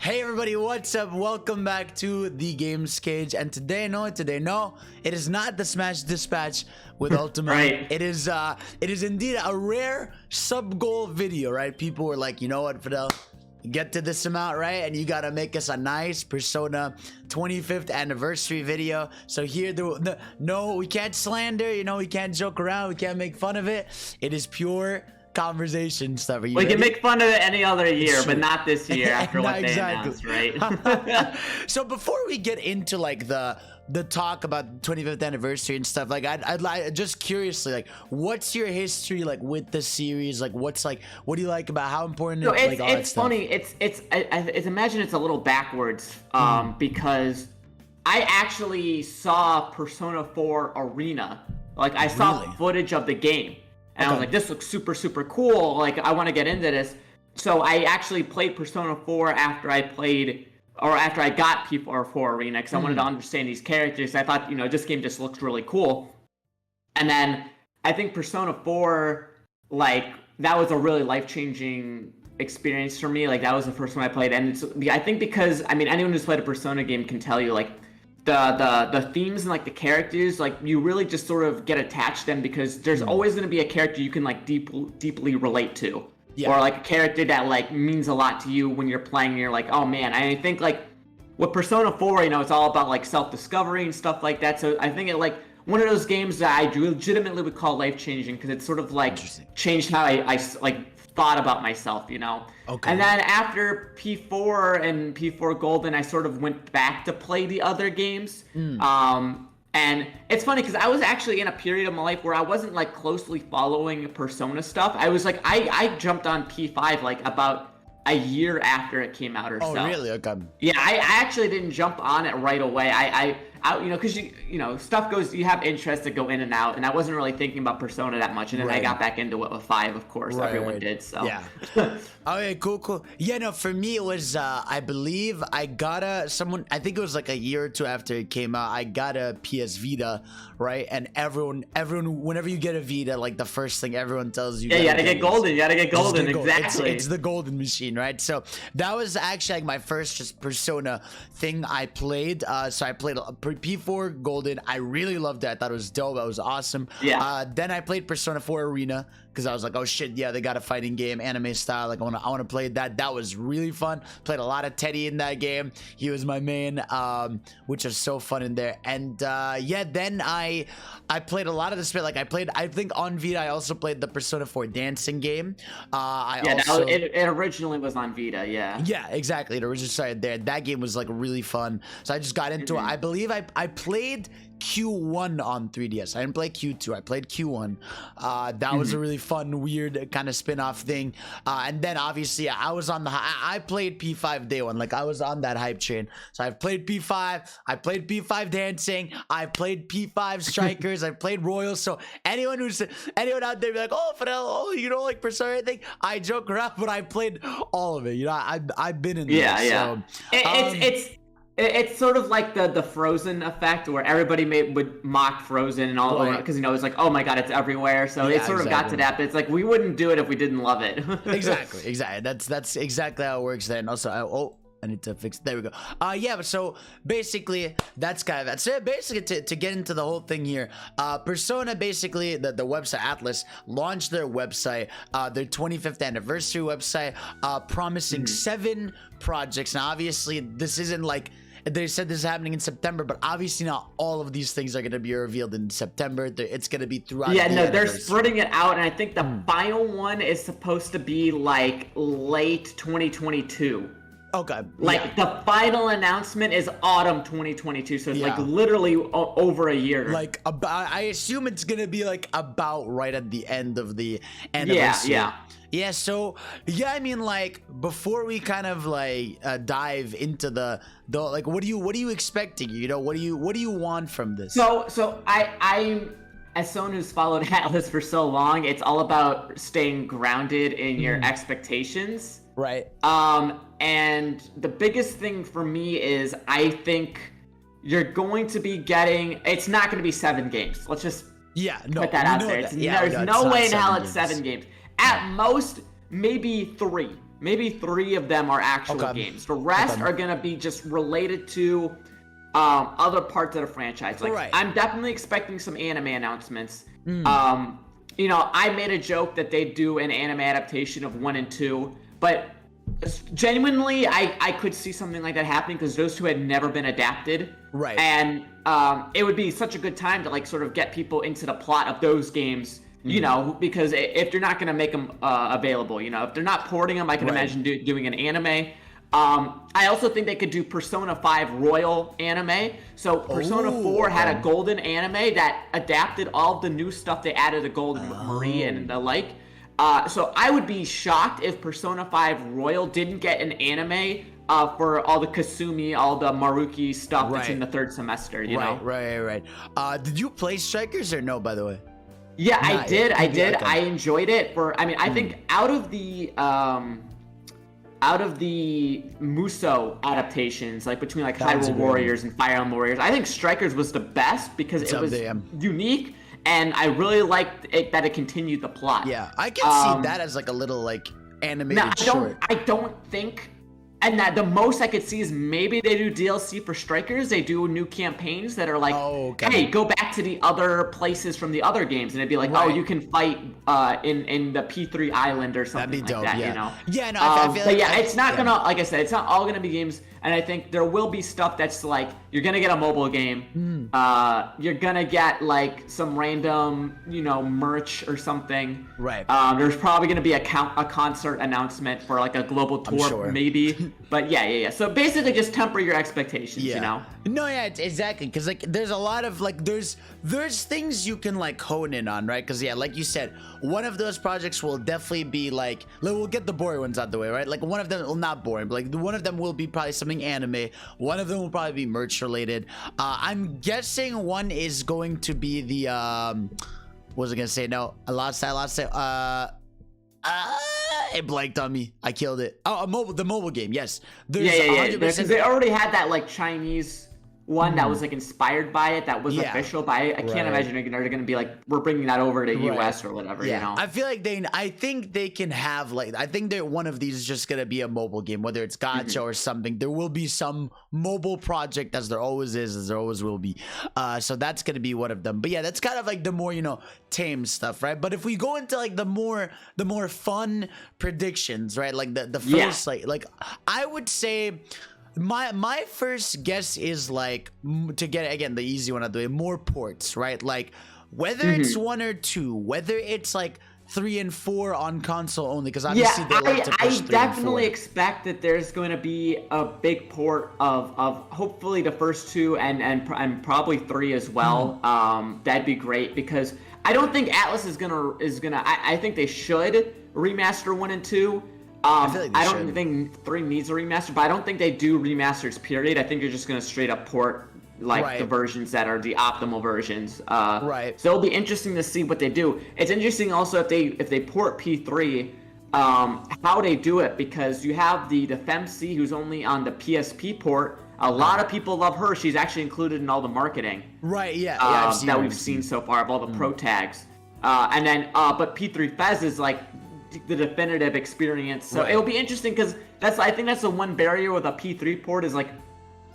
Hey everybody, what's up? Welcome back to the Games Cage, and today, it is not the Smash Dispatch with Ultima. Right. It is indeed a rare sub-goal video, right? People were like, you know what, Fidel? Get to this amount, right? And you gotta make us a nice Persona 25th anniversary video. So here, no, we can't slander, we can't joke around, we can't make fun of it. It is pure conversation stuff. Are you We ready? can make fun of it any other year, but not this year after what they announced, right? So before we get into like the talk about the 25th anniversary and stuff, like I'd like, just curiously, like, what's your history like with the series? Like, what do you like about how important? So like, all that it's stuff? funny. I imagine it's a little backwards, because I actually saw Persona 4 Arena. Like I saw Really? footage of the game, and I was like, this looks super cool. Like I want to get into this. So I actually played Persona 4 after I got P4 Arena, because I wanted to understand these characters. I thought, this game just looks really cool. And then I think Persona 4, like, that was a really life-changing experience for me. Like, that was the first one I played. And I think because, anyone who's played a Persona game can tell you, like, the themes and, like, the characters, like, you really just sort of get attached to them because there's always going to be a character you can, like, deeply relate to. Yeah. Or like a character that like means a lot to you when you're playing and you're like, oh man. I think like with Persona 4, it's all about like self-discovery and stuff like that. So I think it like one of those games that I legitimately would call life-changing, because it sort of like changed how I like thought about myself, Okay. And then after P4 and P4 Golden, I sort of went back to play the other games. And it's funny because I was actually in a period of my life where I wasn't like closely following Persona stuff. I was like, I jumped on P5 like about a year after it came out or so. Oh, really? Okay. Yeah, I actually didn't jump on it right away. I because stuff goes, you have interests that go in and out, and I wasn't really thinking about Persona that much, and then I got back into it with 5, of course. Everyone did, so. Yeah. Okay, cool. Yeah, no, for me it was, I believe I got I think it was like a year or two after it came out, I got a PS Vita, right? And everyone, whenever you get a Vita, like the first thing everyone tells you. Yeah, you gotta get golden. You gotta get golden, exactly. It's the golden machine, right? So that was actually like my first just Persona thing I played. So I played P4 Golden. I really loved it. I thought it was dope. That was awesome. Yeah. Then I played Persona 4 Arena because I was like, oh shit, yeah, they got a fighting game, anime style. Like I want to play that. That was really fun. Played a lot of Teddy in that game. He was my main, which was so fun in there. And yeah, then I played a lot of this. Like I think on Vita I also played the Persona 4 dancing game. It originally was on Vita. Yeah. Yeah, exactly. It originally started there. That game was like really fun. So I just got into it. I believe I played Q1 on 3DS. I didn't play Q2. I played Q1. That was a really fun, weird kind of spin-off thing. And then obviously I was on I played P5 day one. Like I was on that hype train. So I've played P5. I played P5 dancing. I played P5 strikers. I played royals. So anyone out there be like, oh, Fidel, oh, you don't like Persona or anything? I joke around, but I played all of it. I've been in there. Yeah. So, it's sort of like the Frozen effect, where everybody would mock Frozen and all, because it's like, oh my god, it's everywhere. So it sort of got to that, but it's like we wouldn't do it if we didn't love it. Exactly. That's exactly how it works. Then also, I need to fix. There we go. Yeah. But so basically, that's kind of that. So basically, to get into the whole thing here, Persona basically the website Atlas launched their website, their 25th anniversary website, promising 7 projects. Now, obviously, this isn't like. They said this is happening in September, but obviously not all of these things are going to be revealed in September. It's going to be throughout. Yeah, no, they're spreading it out, and I think the final one is supposed to be like late 2022. Okay. Like the final announcement is autumn 2022, so it's like literally over a year. Like I assume it's gonna be like about right at the end of the anniversary. Yeah. So like before we kind of like dive into the like, what are you expecting? What do you want from this? So I as someone who's followed Atlas for so long, it's all about staying grounded in your expectations. Right. And the biggest thing for me is I think you're going to be getting. It's not going to be 7 games. Let's just put that out there. There's no way in hell it's 7 games. At most, maybe 3. maybe 3 of them are actual games. The rest are gonna be just related to other parts of the franchise. Like I'm definitely expecting some anime announcements. You know, I made a joke that they'd do an anime adaptation of 1 and 2, but genuinely, I could see something like that happening because those 2 had never been adapted. Right. And it would be such a good time to like sort of get people into the plot of those games, you know, because if you're not going to make them available, you know, if they're not porting them, I can imagine doing an anime. I also think they could do Persona 5 Royal anime. So Persona 4 had a golden anime that adapted all of the new stuff they added to Golden Marie and the like. So I would be shocked if Persona 5 Royal didn't get an anime for all the Kasumi, all the Maruki stuff that's in the 3rd semester, you know? Right. Did you play Strikers or no, by the way? Yeah, I did. Okay. I enjoyed it. I think out of the Muso adaptations, like between like Hyrule Warriors and Fire Emblem Warriors, I think Strikers was the best because it was unique, and I really liked it that it continued the plot. Yeah, I can see that as like a little like animated short. I don't think, and that the most I could see is maybe they do DLC for Strikers. They do new campaigns that are like, hey, go back to the other places from the other games, and it'd be like, oh, you can fight in the P3 Island or something. That'd be dope, like that, you know? Yeah, no, I feel but like it's not gonna, like I said, it's not all gonna be games. And I think there will be stuff that's like, you're going to get a mobile game. You're going to get like some random, you know, merch or something. Right. There's probably going to be a concert announcement for like a global tour, maybe. But yeah. So basically just temper your expectations, you know? No, yeah, exactly. Because like there's a lot of like, there's things you can like hone in on, right? Because like you said, one of those projects will definitely be like, we'll get the boring ones out the way, right? Like one of them, well, not boring, but like one of them will be probably something anime. One of them will probably be merch related. I'm guessing one is going to be the what was I gonna say? No, I lost that. It blanked on me. I killed it. Oh, the mobile game. Yes. There's because they already had that like Chinese one that was like inspired by it, that was official, but I can't imagine they're gonna be like, we're bringing that over to US or whatever, you know? I feel like I think they can have like, I think that one of these is just gonna be a mobile game, whether it's gacha or something. There will be some mobile project, as there always is, as there always will be. So that's gonna be one of them. But yeah, that's kind of like the more, you know, tame stuff, right? But if we go into like the more fun predictions, right? Like the first like I would say my first guess is like, to get again the easy one out of the way, more ports, right? Like whether it's 1 or 2, whether it's like 3 and 4 on console only, because obviously they like to push 3 and 4. I definitely expect that there's going to be a big port of hopefully the first 2 and probably 3 as well. That'd be great, because I don't think Atlas is gonna. I think they should remaster 1 and 2. I don't think 3 needs a remaster, but I don't think they do remasters, period. I think you're just going to straight up port like the versions that are the optimal versions. So it'll be interesting to see what they do. It's interesting also if they port P3, how they do it, because you have the Femc, who's only on the PSP port. A lot of people love her. She's actually included in all the marketing. That we've seen so far of all the pro tags. And then, but P3 Fez is like the definitive experience. So it'll be interesting, because I think that's the one barrier with a P3 port, is like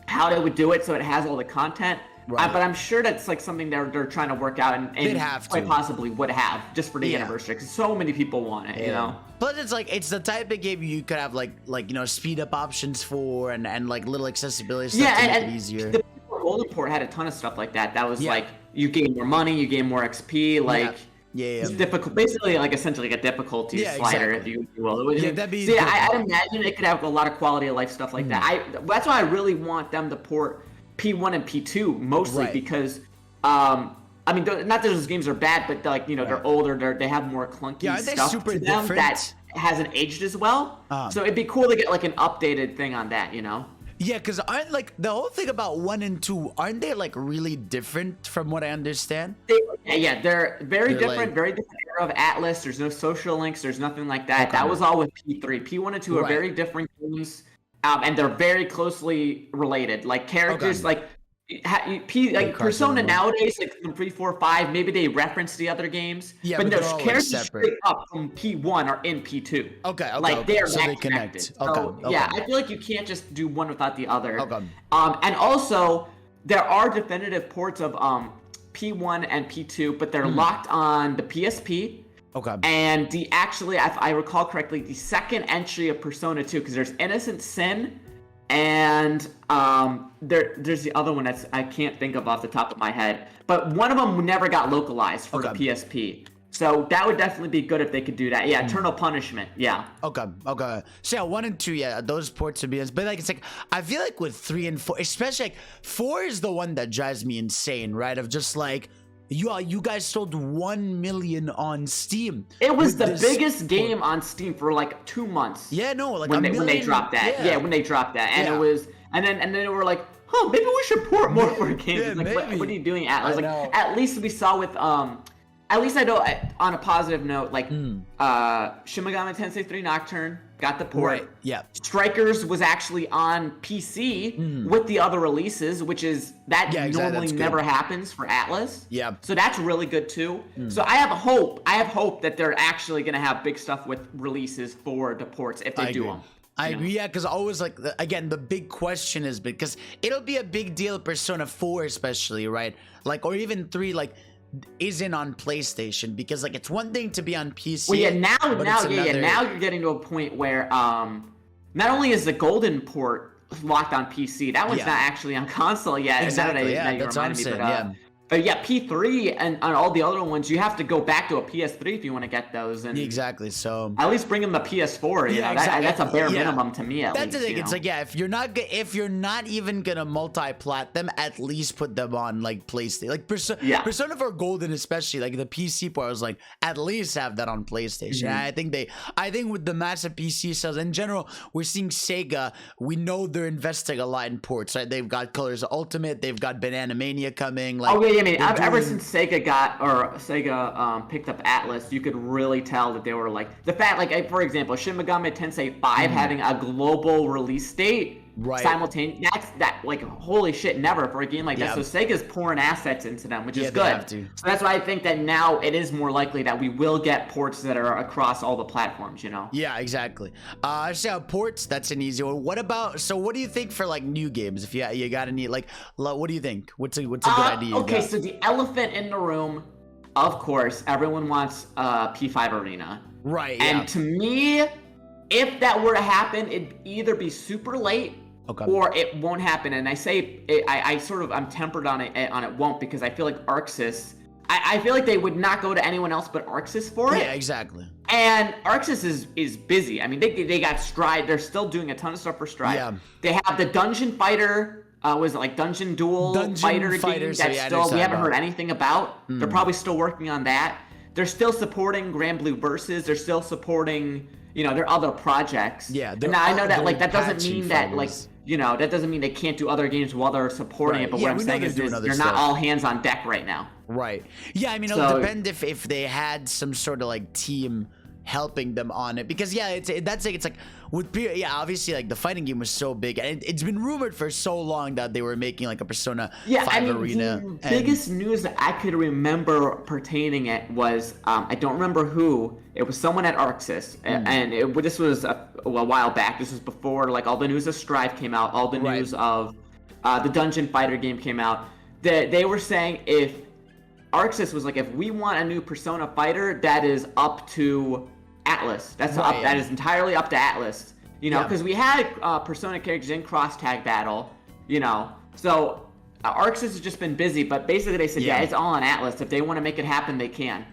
how they would do it so it has all the content. But I'm sure that's like something they're trying to work out, and quite possibly would have, just for the anniversary, because so many people want it, you know. Plus it's like, it's the type of game you could have like you know, speed up options for, and like little accessibility stuff to make it easier. The Golden port had a ton of stuff like that. That was like, you gain more money, you gain more XP, like it's difficult, basically, like essentially like a difficulty slider, if you will. That'd be I'd imagine it could have a lot of quality of life stuff like that. That's why I really want them to port P1 and P2 mostly, because I mean, not that those games are bad, but like, you know, they're older, they have more clunky stuff to them that hasn't aged as well. So it'd be cool to get like an updated thing on that, you know? Yeah, because aren't like the whole thing about 1 and 2, aren't they like really different from what I understand? They're very different, very different era of Atlas. There's no social links, there's nothing like that. That was all with P3. P1 and 2 are very different games, and they're very closely related. Like characters, like Like Persona crossover. nowadays, like from 3, 4, 5, maybe they reference the other games, Yeah, but but they're those all, like, characters separate. straight up from P1 are in P2. Okay, Like okay. they are So that they connected. connect. Okay, So yeah, okay. I feel like you can't just do one without the other. Okay. And also there are definitive ports of P1 and P2, but they're locked on the PSP. Okay. And actually, if I recall correctly, the second entry of Persona 2, because there's Innocent Sin, and there's the other one that's I can't think of off the top of my head, but one of them never got localized for the PSP. So that would definitely be good if they could do that. Yeah, Eternal Punishment. Yeah. Okay. So yeah, 1 and 2, yeah, those ports would be, but like it's like I feel like with 3 and 4, especially like 4 is the one that drives me insane, right? Of just like you guys sold 1 million on Steam. It was the biggest game on Steam for like 2 months. Yeah, no, like when they dropped that. Yeah, when they dropped that, and it was, and then they were like, oh, maybe we should port more for games. Yeah, like, what are you doing, Atlas? I Like, know. at least we saw with at least I know on a positive note, like Shin Megami Tensei 3 Nocturne got the port. Right. Yeah. Strikers was actually on PC with the other releases, which is that normally that's good. never happens for Atlas. Yeah. So that's really good too. So I have hope that they're actually going to have big stuff with releases for the ports if they do them. I agree, yeah, because always like again the big question is because it'll be a big deal. Persona 4 especially, right? Like, or even 3, like isn't on PlayStation, because like it's one thing to be on PC. Well, yeah, now now you're getting to a point where not only is the Golden port locked on PC, that one's not actually on console yet. Exactly, Now you that's what I'm reminded me, saying, but yeah, P3 and all the other ones, you have to go back to a PS3 if you want to get those. And exactly. So at least bring them the PS4. You know, exactly. that's a bare minimum to me. That's the thing. It's like, yeah, if you're not even gonna multi-plat them, at least put them on like PlayStation. Like Persona 4 Golden, especially like the PC part, I was like, at least have that on PlayStation. I think with the massive PC sales in general, we're seeing Sega. We know they're investing a lot in ports. Right? They've got Colors Ultimate. They've got Banana Mania coming. Like, I mean, ever since Sega picked up Atlas, you could really tell that they were like the fact, like for example, Shin Megami Tensei 5 having a global release date simultaneous. That like holy shit, never for a game like that. So Sega's pouring assets into them, which is good. They have to. So that's why I think that now it is more likely that we will get ports that are across all the platforms. You know? Yeah, exactly. So ports, that's an easy one. What do you think for like new games? If you got any like, what do you think? What's a good idea? Okay, so the elephant in the room, of course, everyone wants P5 Arena. Right. And to me, if that were to happen, it'd either be super late or it won't happen. And I say I'm tempered on it won't, because I feel like ArcSys, I feel like they would not go to anyone else but ArcSys for it. Yeah, exactly. And ArcSys is busy. I mean, they got Stride. They're still doing a ton of stuff for Stride. Yeah. They have the Dungeon Fighter. Was it like Dungeon Fighter game that still we haven't heard anything about. They're probably still working on that. They're still supporting Grand Blue Versus. They're still supporting, their other projects. Yeah. And I know that that doesn't mean that that doesn't mean they can't do other games while they're supporting it. But what I'm saying is they're not all hands on deck right now. Right. Yeah. I mean, it'll depend if they had some sort of like team helping them on it, because it's like with obviously like the fighting game was so big, and it's been rumored for so long that they were making like a Persona 5 Arena. The biggest news that I could remember pertaining it was I don't remember who it was, someone at ArcSys, and this was a while back. This was before like all the news of Strive came out, all the news of the Dungeon Fighter game came out. They were saying if ArcSys was like, if we want a new Persona fighter, that is up to Atlas. That is entirely up to Atlas. Because we had Persona characters in Cross Tag Battle. So ArcSys has just been busy, but basically they said, it's all on Atlas. If they want to make it happen, they can.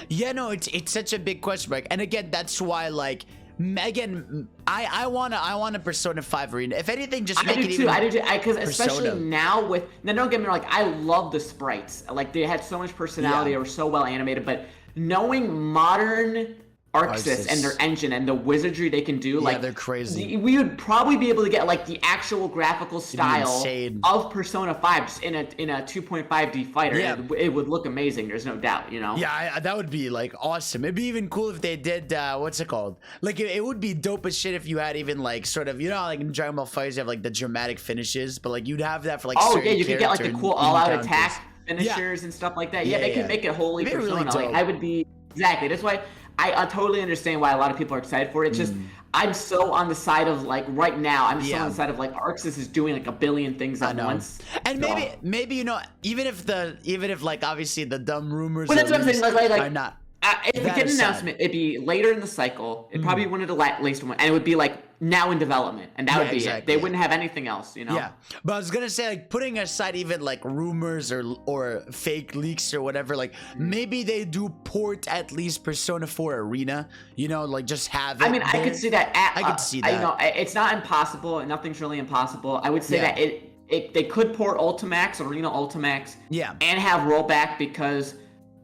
Yeah, no, it's such a big question mark, and again, that's why like. Again, I want a Persona 5 Arena. If anything, just make it even. I do too. Because especially now don't get me wrong. Like I love the sprites. Like they had so much personality. They were so well animated. But knowing modern Arxis and their engine and the wizardry they can do, like they're crazy. We would probably be able to get like the actual graphical style of Persona 5 just in a 2.5D fighter. Yeah. And it would look amazing. There's no doubt, you know. Yeah, that would be like awesome. It'd be even cool if they did what's it called? Like it would be dope as shit if you had even like sort of, you know how like in Dragon Ball FighterZ you have like the dramatic finishes, but like you'd have that for like you could get like the cool all-out attack finishers and stuff like that. Yeah, they can make it wholly Persona. Really like I would be exactly. That's why I totally understand why a lot of people are excited for it. It's just I'm so on the side of like right now. I'm so on the side of like Arxis is doing like a billion things at once. And maybe you know even if like obviously the dumb rumors. But that's what I'm saying. Like are not. If we get an announcement, it'd be later in the cycle. It probably wouldn't have least one, and it would be like now in development, and that would be it. They wouldn't have anything else, you know. Yeah, but I was gonna say like putting aside even like rumors or fake leaks or whatever, like maybe they do port at least Persona 4 Arena, you know, like just have it. I mean, there. I could see that. I could see that. You know, it's not impossible, and nothing's really impossible. I would say that they could port Ultimax, Arena Ultimax, and have rollback because.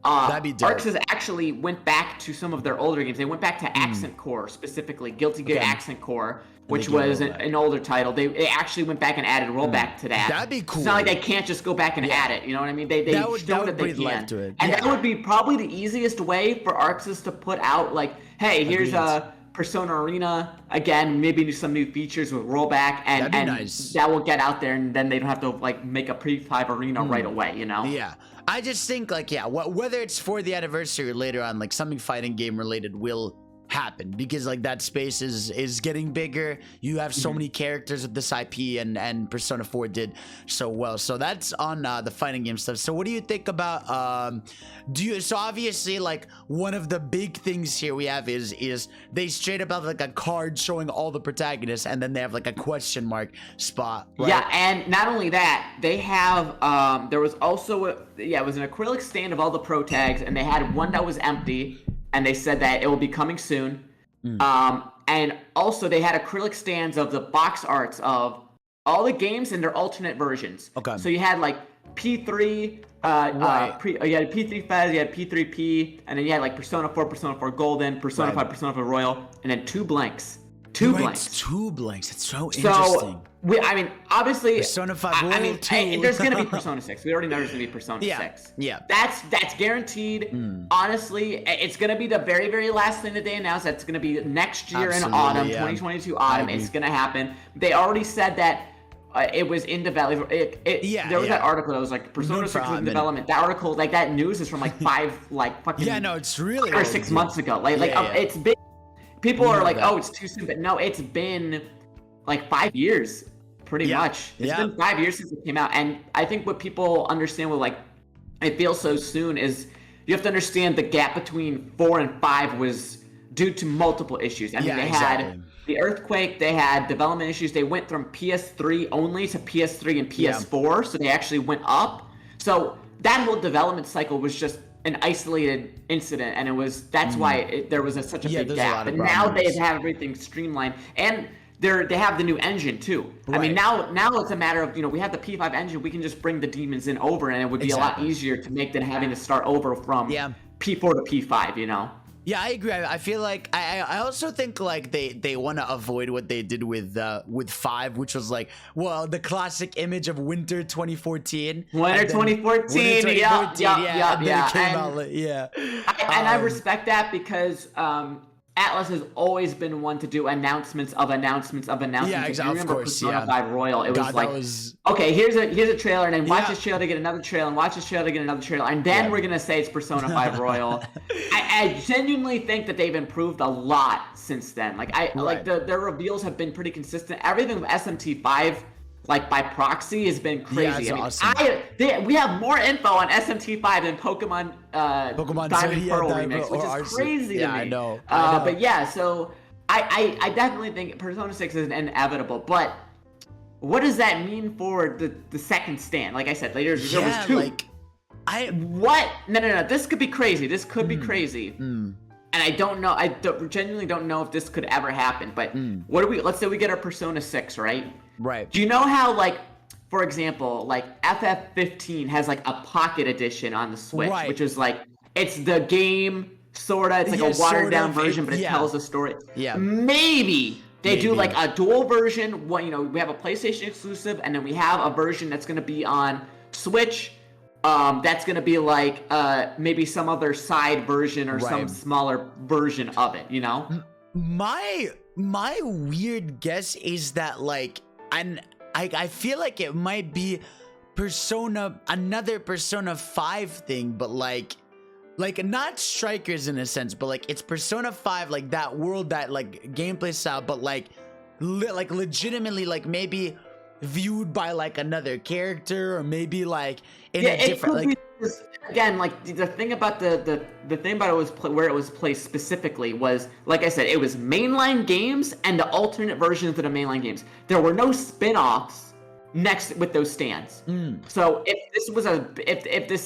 That'd be dope. Arxis actually went back to some of their older games. They went back to Accent Core, specifically Guilty Gear Accent Core, which was an older title. They actually went back and added rollback to that. That'd be cool. It's not like they can't just go back and add it. You know what I mean? They showed that they can. To it. And that would be probably the easiest way for Arxis to put out, like, hey, here's a Persona Arena again, maybe some new features with rollback, and that will get out there, and then they don't have to like make a pre-5 arena right away, you know? Yeah, I just think like whether it's for the anniversary or later on, like something fighting game related will happen because like that space is getting bigger. You have so many characters with this IP, and Persona 4 did so well. So that's on the fighting game stuff. So what do you think about so obviously like one of the big things here we have is they straight up have like a card showing all the protagonists, and then they have like a question mark spot, right? Yeah, and not only that, they have there was also it was an acrylic stand of all the pro tags, and they had one that was empty. And they said that it will be coming soon. And also they had acrylic stands of the box arts of all the games and their alternate versions. Okay. So you had like P3, you had P3 Fez, you had P3P, and then you had like Persona 4 Golden, Persona 5, Persona 5 Royal, and then two blanks. Two blanks. It's so interesting. I mean, obviously, Persona 5 Royal 2. There's going to be Persona 6. We already know there's going to be Persona 6. Yeah. That's guaranteed. Honestly, it's going to be the very, very last thing that they announced. That's going to be next year in autumn, 2022 autumn. It's going to happen. They already said that it was in development. There was that article that was like Persona 6 was in development. That article, like that news is from like it's really 5 or 6 months ago. It's been. People are like, oh, it's too soon, but no, it's been like 5 years, pretty much. It's been 5 years since it came out, and I think what people understand with like it feels so soon is you have to understand the gap between 4 and 5 was due to multiple issues. I mean, they had the earthquake, they had development issues. They went from PS3 only to PS3 and PS4, so they actually went up. So that whole development cycle was just an isolated incident, and that's why there was such a big gap. But now they have everything streamlined, and they have the new engine too. Right. I mean, now it's a matter of, we have the P5 engine. We can just bring the demons in over, and it would be a lot easier to make than having to start over from P4 to P5. Yeah, I agree. I feel like I also think like they want to avoid what they did with 5, which was like, well, the classic image of Winter 2014. Winter 2014. Yeah. And I respect that because Atlas has always been one to do announcements of announcements of announcements. Yeah, exactly. If you remember Persona 5 Royal, it was okay, here's a trailer, and then watch this trailer to get another trailer, and watch this trailer to get another trailer, and then we're gonna say it's Persona 5 Royal. I genuinely think that they've improved a lot since then. Like their reveals have been pretty consistent. Everything with SMT5, like by proxy, has been crazy. Yeah, awesome. We have more info on SMT5 than Pokemon Diamond Pearl Remix, which is crazy to me. I know. But yeah, so I definitely think Persona 6 is inevitable. But what does that mean for the second stand? Like I said, later there was 2. What? No. This could be crazy. This could be crazy. And I don't know. Genuinely don't know if this could ever happen. But let's say we get our Persona 6, right? Right. Do you know how, like, for example, like FF15 has like a pocket edition on the Switch, which is like, it's the game sorta. It's like Yeah, a watered down sort of. version, but it Yeah. tells a story. Yeah. Maybe they do Maybe. like a dual version. What, you know, we have a PlayStation exclusive, and then we have a version that's gonna be on Switch. That's gonna be like maybe some other side version or some Right. smaller version of it. You know? My weird guess is that like, and I feel like it might be another Persona 5 thing, but like not Strikers in a sense, but like it's Persona 5, like that world, that like gameplay style, but like legitimately like maybe viewed by like another character, or maybe like in a different like. Again, like the thing about the thing about it was where it was placed specifically was, like I said, it was mainline games and the alternate versions of the mainline games. There were no spin-offs next with those stands. So if this was if the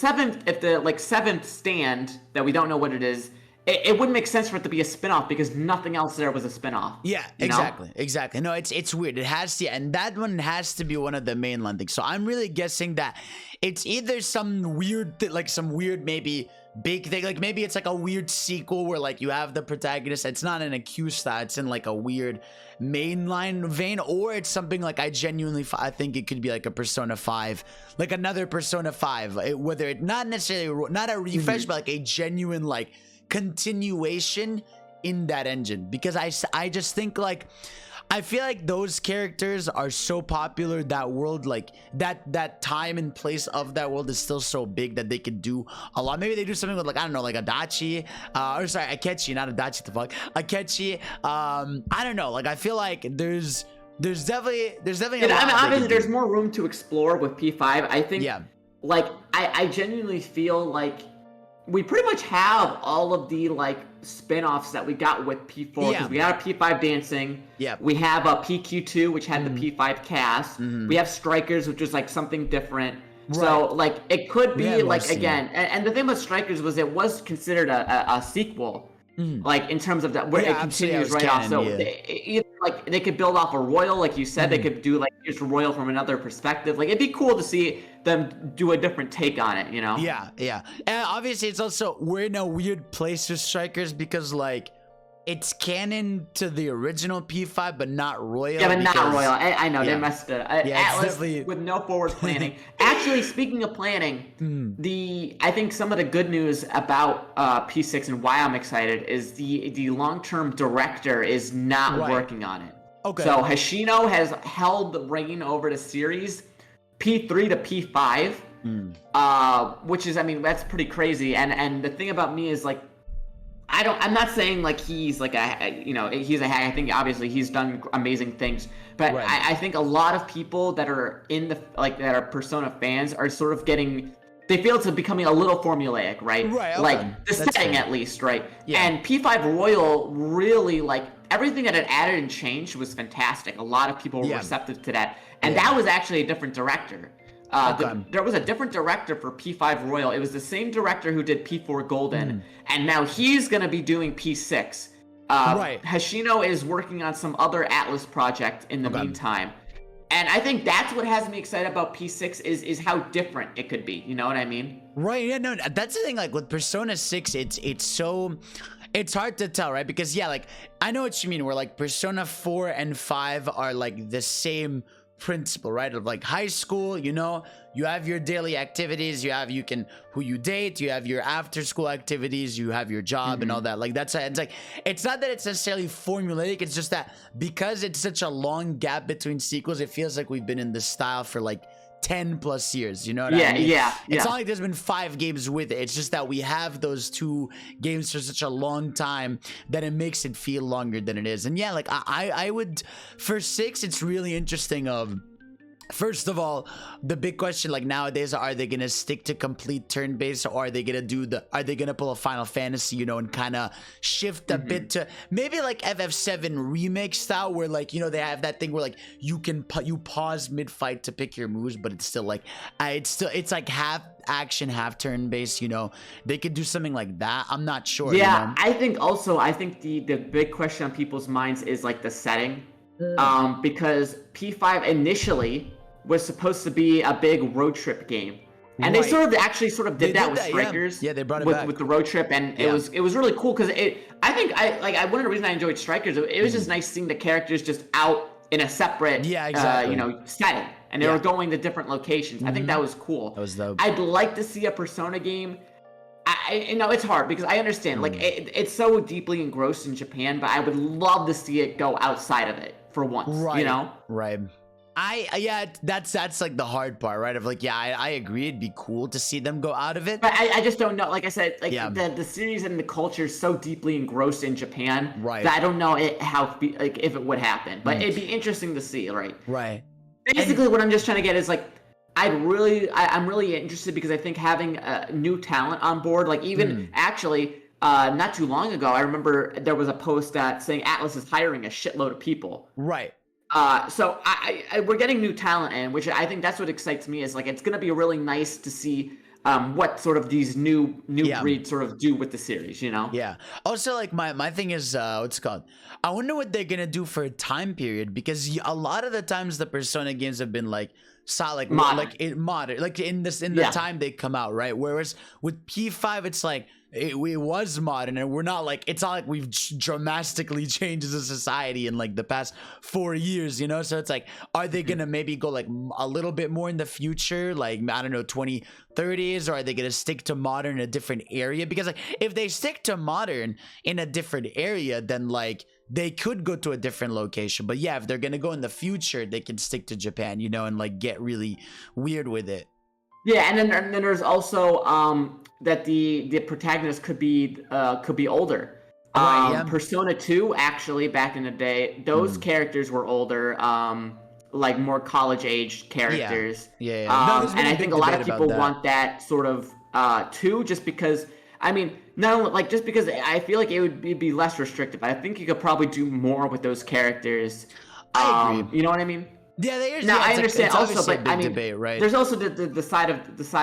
seventh stand that we don't know what it is, it wouldn't make sense for it to be a spin-off because nothing else there was a spin-off. Yeah, exactly. No, it's weird. It has to, and that one has to be one of the mainline things. So I'm really guessing that it's either some weird, like some weird maybe big thing, like maybe it's like a weird sequel where like you have the protagonist. It's not in a Q style. It's in like a weird mainline vein, or it's something like I think it could be like a Persona 5, like another Persona 5, whether it not necessarily not a refresh, but like a genuine like continuation in that engine, because I just think like I feel like those characters are so popular, that world, like that time and place of that world is still so big that they could do a lot. Maybe they do something with like, I don't know, like Adachi, or sorry, Akechi, not Adachi, the fuck, Akechi. I don't know, like I feel like there's definitely a lot. I mean, obviously, there's more room to explore with P5. I think, yeah, like I genuinely feel like we pretty much have all of the like spin-offs that we got with P4, because we got a P5 Dancing. Yeah. We have a PQ2, which had the P5 cast. We have Strikers, which is like something different. Right. So like it could be like, again, and the thing with Strikers was it was considered a sequel. Like in terms of that, where it continues right off. So either like they could build off a Royal, like you said, they could do like here's Royal from another perspective. Like it'd be cool to see them do a different take on it, you know? Yeah. And obviously it's also, we're in a weird place with Strikers because like it's canon to the original P5, but not Royal. Yeah, but not Royal. I know, they messed it up. Atlas with no forward planning. Actually, speaking of planning, I think some of the good news about P6 and why I'm excited is the long-term director is not working on it. Okay. So Hoshino has held the reign over the series P3 to P5, which is, I mean, that's pretty crazy. And the thing about me is like, I'm not saying like he's like he's a hack. I think obviously he's done amazing things, but I think a lot of people that are that are Persona fans are sort of they feel it's becoming a little formulaic, right? Right. Okay. Like the setting at least, right? Yeah. And P5 Royal really, like, everything that it added and changed was fantastic. A lot of people were receptive to that, and that was actually a different director. There was a different director for P5 Royal. It was the same director who did P4 Golden, and now he's going to be doing P6. Hoshino is working on some other Atlas project in the meantime. And I think that's what has me excited about P6 is how different it could be. You know what I mean? Right. Yeah, no, that's the thing. Like with Persona 6, it's hard to tell, right? Because like I know what you mean, where like Persona 4 and 5 are like the same principle, right? Of like high school, you know, you have your daily activities, who you date, you have your after school activities, you have your job and all that. Like it's like, it's not that it's necessarily formulaic, it's just that because it's such a long gap between sequels, it feels like we've been in this style for like 10 plus years, you know what I mean? It's not like there's been 5 games with it. It's just that we have those 2 games for such a long time that it makes it feel longer than it is. And yeah, like I would, for 6, it's really interesting first of all, the big question like nowadays, are they gonna stick to complete turn-based, or are they gonna pull a Final Fantasy, you know, and kind of shift a bit to maybe like FF7 remake style, where like, you know, they have that thing where like you pause mid-fight to pick your moves, but it's still like it's like half action, half turn-based, you know. They could do something like that. I'm not sure. Yeah, you know? I think the big question on people's minds is like the setting. Because P5 initially was supposed to be a big road trip game. And they Right. sort of did that with yeah. Strikers. Yeah, they brought it with, back. with the road trip, and Yeah. it was really cool because one of the reasons I enjoyed Strikers, it was just nice seeing the characters just out in a separate Yeah, exactly. setting, and they Yeah. were going to different locations. I think that was cool. That was dope. I'd like to see a Persona game. It's hard because I understand like it's so deeply engrossed in Japan, but I would love to see it go outside of it for once. Right. You know? Right. Yeah, that's like the hard part, right? Of like, yeah, I agree. It'd be cool to see them go out of it. But I just don't know. Like I said, like Yeah. the series and the culture is so deeply engrossed in Japan Right. that I don't know if it would happen. But it'd be interesting to see, right? Right. Basically, what I'm just trying to get is like, I'm really interested because I think having new talent on board, like even actually, not too long ago, I remember there was a post saying Atlas is hiring a shitload of people. Right. So we're getting new talent in, which I think that's what excites me. Is like it's gonna be really nice to see what sort of these new breeds sort of do with the series, you know? Yeah. Also, like my thing is, what's it called? I wonder what they're gonna do for a time period, because a lot of the times the Persona games have been like solid, Modern. like modern, like in the Yeah. time they come out, right? Whereas with P5, it's like it was modern, and we're not like, it's not like we've dramatically changed as a society in like the past 4 years, you know? So it's like, are they gonna maybe go like a little bit more in the future, like I don't know, 2030s, or are they gonna stick to modern in a different area? Because like if they stick to modern in a different area, then like they could go to a different location. But yeah, if they're gonna go in the future, they can stick to Japan, you know, and like get really weird with it. Yeah, and then there's also that the protagonist could be older. Right, yeah. Persona 2, actually, back in the day, those characters were older, like more college age characters. Yeah. No, there's been and a I big think a lot of debate about people that. want that sort of too, just because. I mean, not only, like just because I feel like it would be less restrictive. I think you could probably do more with those characters. I agree. You know what I mean? Yeah, there's. Now yeah, I it's understand it's also, obviously but a big I mean, debate, right? there's also the side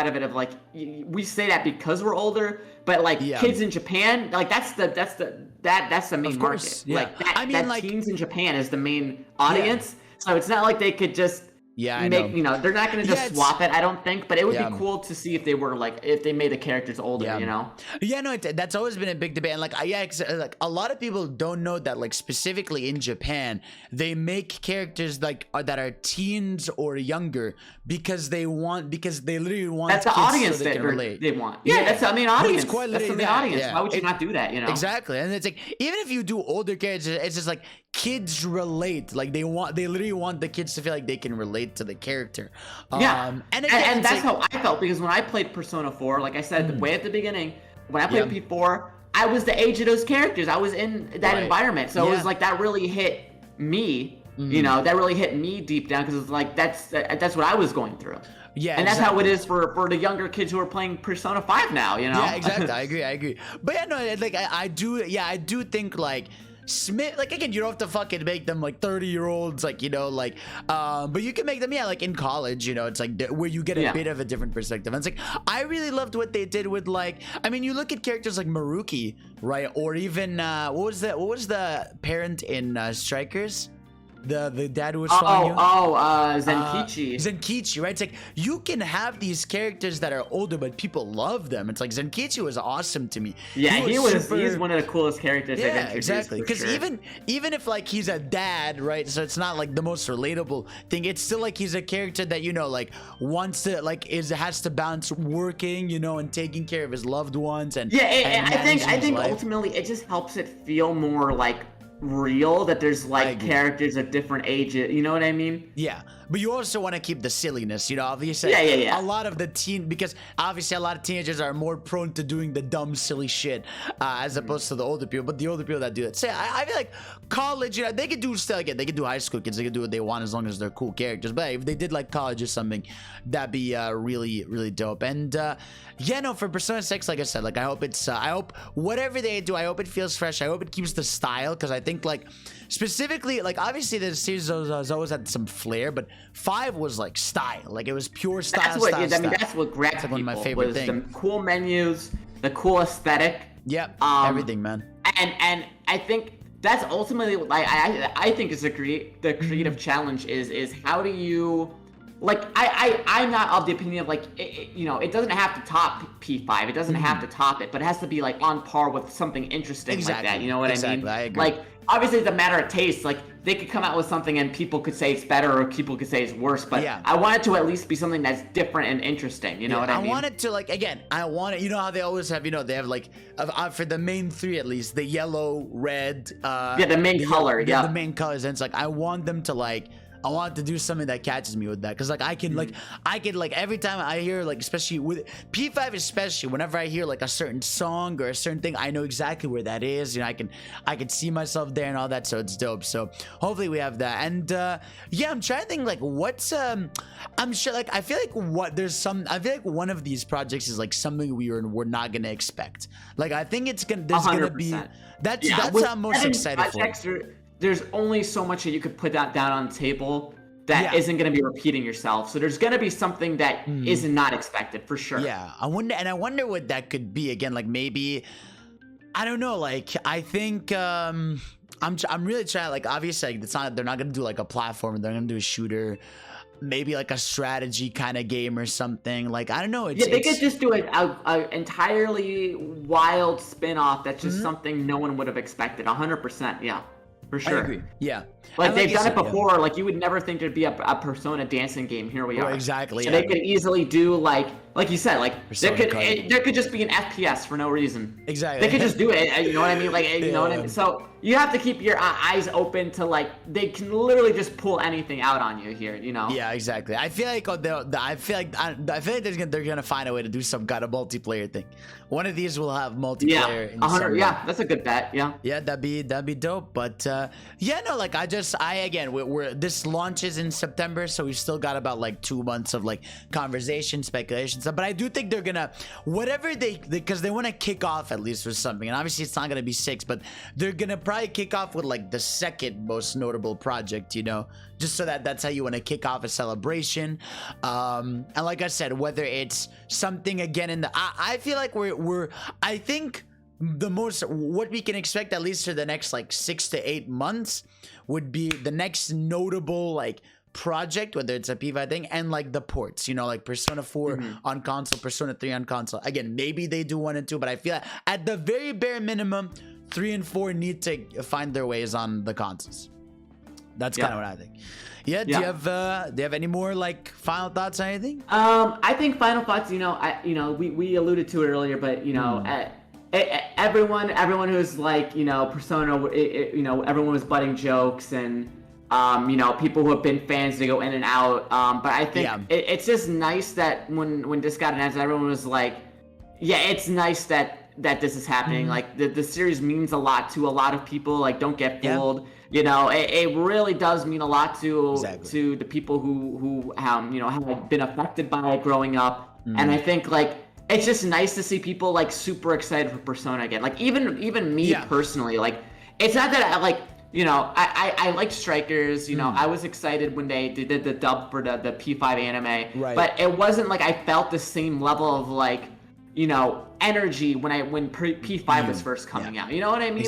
of it of like we say that because we're older, but like Yeah. kids in Japan, like that's the main Of course, market. yeah. Like I mean, like- teens in Japan is the main audience, so it's not like they could just Yeah, I make know. they're not gonna Yeah, just it's- swap it. I don't think, but it would Yeah. be cool to see if they were like if they made the characters older, Yeah. you know. Yeah, no, that's always been a big debate, and like, like a lot of people don't know that, like specifically in Japan, they make characters like that are teens or younger because they literally want That's the kids audience so they that can relate. they want. Yeah, that's the main But it's audience. quite That's the literally main that, audience. yeah. Why would you not do that? You know. Exactly, and it's like even if you do older characters, it's just like kids relate. Like they literally want the kids to feel like they can relate to the character. Yeah, and again, and it's that's like- how I felt because when I played Persona 4, like I said way at the beginning, when I played Yeah. P4, I was the age of those characters. I was in that Right. environment, so it Yeah. was like that really hit me. You know, that really hit me deep down because it's like that's what I was going through. Yeah, and that's how it exactly. is for the younger kids who are playing Persona 5 now. You know. Yeah, exactly. I agree. But yeah, no, like I do think like Smith, like again, you don't have to fucking make them like 30-year-olds, like, you know, like but you can make them, yeah, like in college, you know, it's like where you get a Yeah. bit of a different perspective. And it's like I really loved what they did with, like, I mean, you look at characters like Maruki, right? Or even what was the parent in Strikers? The dad who was following you? Zenkichi. Zenkichi, right? It's like you can have these characters that are older, but people love them. It's like Zenkichi was awesome to me. Yeah, super- he's one of the coolest characters they've Yeah, introduced, exactly. for Because sure. even if like he's a dad, right? So it's not like the most relatable thing. It's still like he's a character that, you know, like wants to, like, has to balance working, you know, and taking care of his loved ones and Yeah, and I managing his think life. ultimately it just helps it feel more like real that there's like agree. characters at different ages. You know what I mean? Yeah, but you also want to keep the silliness, you know, obviously. Yeah. A lot of the because obviously a lot of teenagers are more prone to doing the dumb, silly shit as opposed to the older people. But the older people that do it, say, I feel like college, you know, they could do still again, they could do high school kids, they could do what they want as long as they're cool characters. But if they did like college or something, that'd be really, really dope. And yeah, no, for Persona 6, like I said, like I hope I hope whatever they do, I hope it feels fresh. I hope it keeps the style, because I think like specifically, like obviously the series has always had some flair, but 5 was like style, like it was pure style. That's what style, I mean. style. That's what grabbed It's like people. one of my favorite was things. the cool menus, the cool aesthetic. Yep, Um, everything, man. And I think that's ultimately what I think is the creative challenge is how do you like I'm not of the opinion of like you know, it doesn't have to top P5. It doesn't have to top it, but it has to be like on par with something interesting like that. You know what I mean? I agree. Like obviously it's a matter of taste. Like they could come out with something and people could say it's better or people could say it's worse, but I want it to at least be something that's different and interesting. You know what I mean? I want it to, like, again, I want it, you know how they always have, you know, they have like for the main three at least, the yellow, red, the main color, the main colors, and it's like I want them to like, I want to do something that catches me with that, because like I can like every time I hear, like, especially with P5, especially whenever I hear like a certain song or a certain thing, I know exactly where that is. You know, I can see myself there and all that, so it's dope. So hopefully we have that. And yeah, I'm trying to think like what's I'm sure, like, I feel like I feel like one of these projects is like something we're not gonna expect. Like I think there's 100%. Gonna be that's what I'm most excited for. There's only so much that you could put that down on the table that isn't going to be repeating yourself. So there's going to be something that is not expected for sure. Yeah, I wonder what that could be. Again, like maybe, I don't know. Like I think I'm really trying. Like obviously, like, they're not going to do like a platform. They're going to do a shooter. Maybe like a strategy kind of game or something. Like I don't know. They could just do an entirely wild spin-off that's just something no one would have expected. 100%. Yeah. For sure. I agree. Yeah. Like they've done it before. Like you would never think there'd be a Persona dancing game. Here we are. Exactly. So they could easily do like you said, like there could just be an FPS for no reason. Exactly. They could just do it. You know what I mean? Like you know what I mean? So you have to keep your eyes open to like they can literally just pull anything out on you here. You know? Yeah, exactly. I feel like they're gonna find a way to do some kind of multiplayer thing. One of these will have multiplayer. Yeah, that's a good bet. Yeah. Yeah, that'd be dope. But yeah, no, like we're this launches in September, so we've still got about like 2 months of like conversation, speculation stuff. But I do think they're gonna whatever because they want to kick off at least with something, and obviously it's not gonna be 6, but they're gonna probably kick off with like the second most notable project, you know, just so that's how you want to kick off a celebration. And like I said, whether it's something again in the I feel like I think the most what we can expect at least for the next like 6 to 8 months would be the next notable like project, whether it's a P5 thing, and like the ports, you know, like Persona 4 on console, Persona 3 on console. Again, maybe they do 1 and 2, but I feel like at the very bare minimum 3 and 4 need to find their ways on the consoles. That's kind of what I think. Yeah, do you have any more like final thoughts on anything? I think final thoughts, you know, we alluded to it earlier, but you know, everyone who's like, you know, Persona, you know, everyone was butting jokes and you know, people who have been fans, they go in and out. But I think it's just nice that when this got announced, everyone was like, yeah, it's nice that this is happening. Like the series means a lot to a lot of people. Like don't get fooled. You know, it really does mean a lot to the people who you know, have been affected by it growing up. And I think like it's just nice to see people like super excited for Persona again. Like even me personally, like it's not that I like, you know, I like Strikers, you know, I was excited when they did the dub for the P5 anime, but it wasn't like I felt the same level of like, you know, energy when P5 was first coming out. You know what I mean?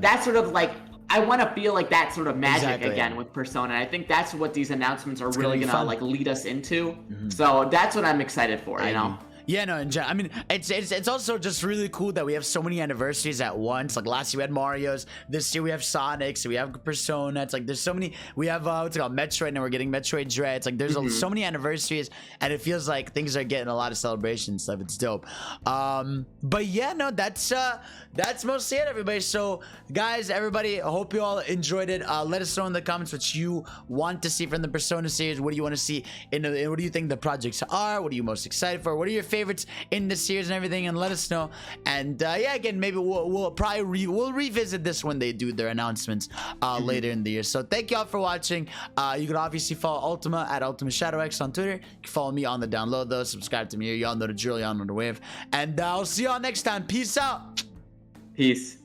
That sort of like, I want to feel like that sort of magic again with Persona. And I think that's what these announcements are really gonna like lead us into. So that's what I'm excited for, you know? Yeah, no, I mean, it's also just really cool that we have so many anniversaries at once. Like last year we had Mario's, this year we have Sonic's, we have Persona. It's like there's so many. We have what's it called, Metroid, and we're getting Metroid Dread. It's like there's so many anniversaries, and it feels like things are getting a lot of celebration stuff. It's dope. But yeah, no, that's mostly it, everybody. So guys, everybody, I hope you all enjoyed it. Let us know in the comments what you want to see from the Persona series. What do you want to see in what do you think the projects are? What are you most excited for? What are your favorites in the series and everything, and let us know. And yeah, again, maybe we'll probably we'll revisit this when they do their announcements later in the year. So thank y'all for watching. You can obviously follow Ultima at Ultima Shadow X on Twitter. You can follow me on the download though. Subscribe to me. Y'all know the drill. Y'all know the wave. And I'll see y'all next time. Peace out. Peace.